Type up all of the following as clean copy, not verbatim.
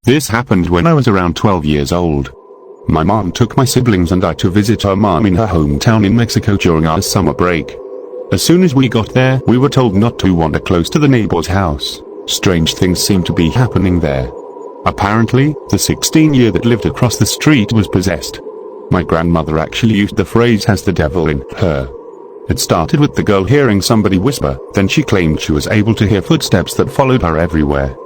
This happened when I was around 12 years old. My mom took my siblings and I to visit her mom in her hometown in Mexico during our summer break. As soon as we got there, we were told not to wander close to the neighbor's house. Strange things seemed to be happening there. Apparently, the 16-year-old that lived across the street was possessed. My grandmother actually used the phrase "has the devil in her." It started with the girl hearing somebody whisper, then she claimed she was able to hear footsteps that followed her everywhere.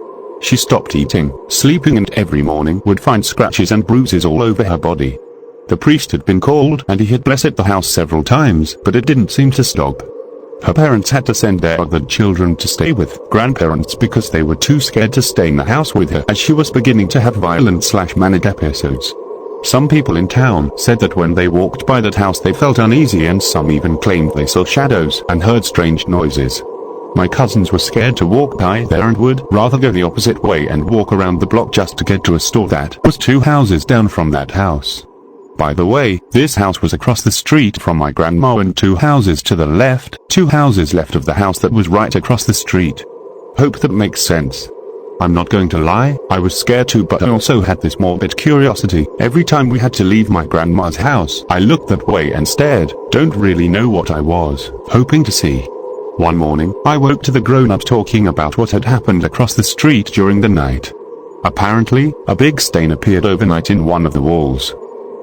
She stopped eating, sleeping, and every morning would find scratches and bruises all over her body. The priest had been called and he had blessed the house several times, but it didn't seem to stop. Her parents had to send their other children to stay with grandparents because they were too scared to stay in the house with her as she was beginning to have violent/manic episodes. Some people in town said that when they walked by that house they felt uneasy, and some even claimed they saw shadows and heard strange noises. My cousins were scared to walk by there and would rather go the opposite way and walk around the block just to get to a store that was 2 houses down from that house. By the way, this house was across the street from my grandma and 2 houses to the left, 2 houses left of the house that was right across the street. Hope that makes sense. I'm not going to lie, I was scared too, but I also had this morbid curiosity. Every time we had to leave my grandma's house, I looked that way and stared, don't really know what I was hoping to see. One morning, I woke to the grown-ups talking about what had happened across the street during the night. Apparently, a big stain appeared overnight in one of the walls.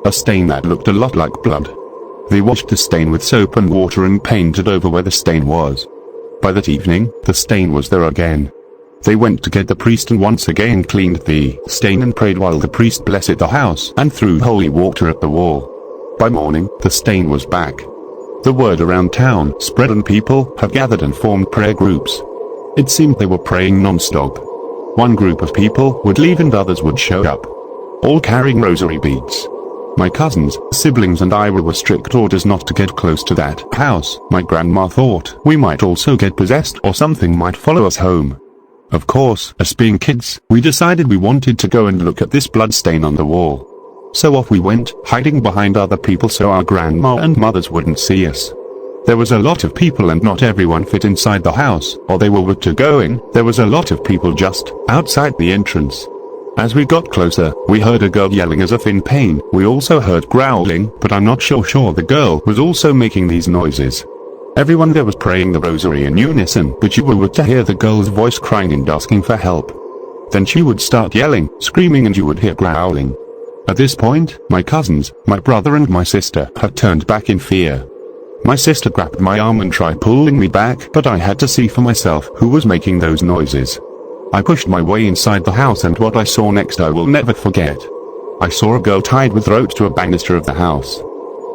A stain that looked a lot like blood. They washed the stain with soap and water and painted over where the stain was. By that evening, the stain was there again. They went to get the priest and once again cleaned the stain and prayed while the priest blessed the house and threw holy water at the wall. By morning, the stain was back. The word around town spread and people have gathered and formed prayer groups. It seemed they were praying non-stop. One group of people would leave and others would show up, all carrying rosary beads. My cousins, siblings and I were strict orders not to get close to that house. My grandma thought we might also get possessed or something might follow us home. Of course, as being kids, we decided we wanted to go and look at this blood stain on the wall. So off we went, hiding behind other people so our grandma and mothers wouldn't see us. There was a lot of people and not everyone fit inside the house, or they were to go in. There was a lot of people just outside the entrance. As we got closer, we heard a girl yelling as if in pain. We also heard growling, but I'm not sure the girl was also making these noises. Everyone there was praying the rosary in unison, but you were to hear the girl's voice crying and asking for help. Then she would start yelling, screaming, and you would hear growling. At this point, my cousins, my brother and my sister had turned back in fear. My sister grabbed my arm and tried pulling me back, but I had to see for myself who was making those noises. I pushed my way inside the house, and what I saw next I will never forget. I saw a girl tied with ropes to a banister of the house.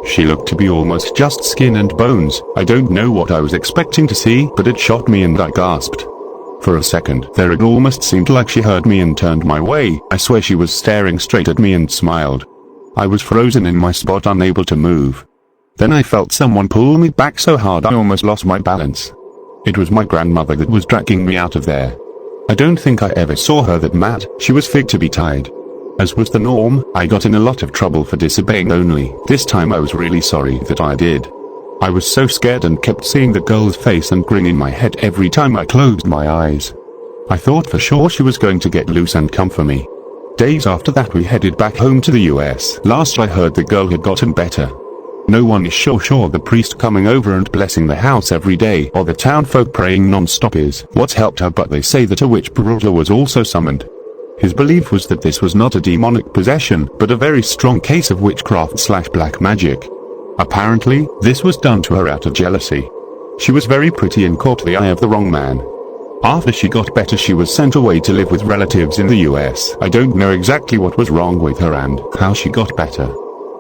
She looked to be almost just skin and bones. I don't know what I was expecting to see, but it shocked me and I gasped. For a second there it almost seemed like she heard me and turned my way. I swear she was staring straight at me and smiled. I was frozen in my spot, unable to move. Then I felt someone pull me back so hard I almost lost my balance. It was my grandmother that was dragging me out of there. I don't think I ever saw her that mad. She was fit to be tied. As was the norm, I got in a lot of trouble for disobeying, only this time I was really sorry that I did. I was so scared and kept seeing the girl's face and grin in my head every time I closed my eyes. I thought for sure she was going to get loose and come for me. Days after that we headed back home to the US. Last I heard the girl had gotten better. No one is sure the priest coming over and blessing the house every day or the town folk praying non-stop is what's helped her, but they say that a witch brother was also summoned. His belief was that this was not a demonic possession, but a very strong case of witchcraft/black magic. Apparently, this was done to her out of jealousy. She was very pretty and caught the eye of the wrong man. After she got better she was sent away to live with relatives in the US. I don't know exactly what was wrong with her and how she got better.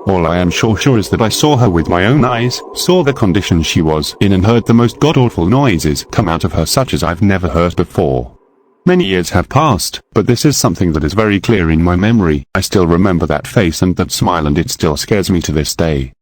All I am sure is that I saw her with my own eyes, saw the condition she was in, and heard the most god-awful noises come out of her such as I've never heard before. Many years have passed, but this is something that is very clear in my memory. I still remember that face and that smile, and it still scares me to this day.